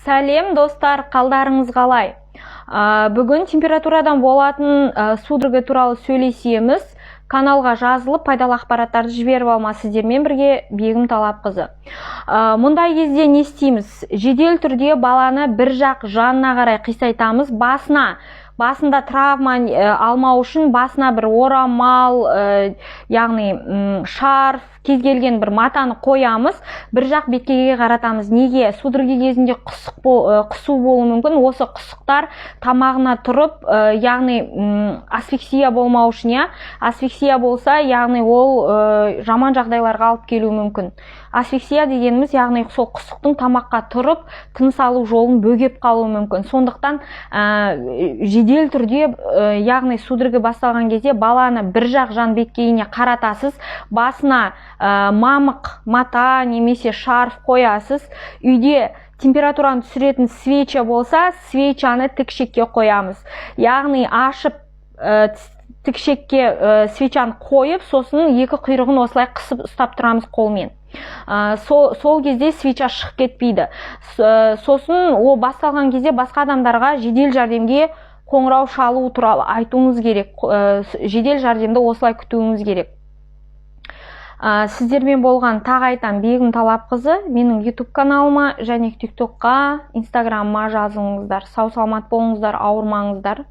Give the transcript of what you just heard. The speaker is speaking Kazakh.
Сәлем достар, қалдарыңыз қалай? Бүгін температурадан болатын судорога туралы сөйлесеміз. Каналға жазылып, пайдалы ақпараттарды жіберіп алма, сіздермен бірге Бегім Талапқызы. Мұндай кезде не істейміз? Жедел түрде баланы бір жақ жанына қарай қисайтамыз. Басында травма алмау үшін басына бір орамал, яғни шарф, кез келген бір матаны қоямыз, бір жақ беткеге қаратамыз. Неге? Судорога кезінде құсу болуы мүмкін. Осы құсықтар тамағына тұрып, яғни асфиксия болмау үшін, асфиксия болса, яғни ол жаман жағдайларға алып келуі мүмкін. Асфиксия дегеніміз, яғни сол құсықтың тамаққа тұрып, тыныс алу жолын бөгеп қалуы мүмкін. Сондықтан жедел түрде, яғни судорога басталған кезде баланы бір жақ жан беткейіне қаратасыз, басына мамық, мата немесе шарф қоясыз. Үйде температураны түсіретін свеча болса, свечаны тікшекке қоямыз. Яғни ашып тікшекке свечаны қойып, сосын екі құйрығын осылай қысып ұстап тұрамыз қолмен. Сол кезде свеча шығып кетпейді. Сосын ол басталған кезде басқа адамдарға жедел жәрдемге қоңырау шалу туралы айтуыңыз керек. Жедел жәрдемді осылай күтуіңіз керек. Сіздермен болған тағы айтам, Бегім Талапқызы. Менің YouTube каналыма және TikTokқа, Instagram'ма жазыңыздар. Сау саламат болыңыздар, ауырмаңыздар.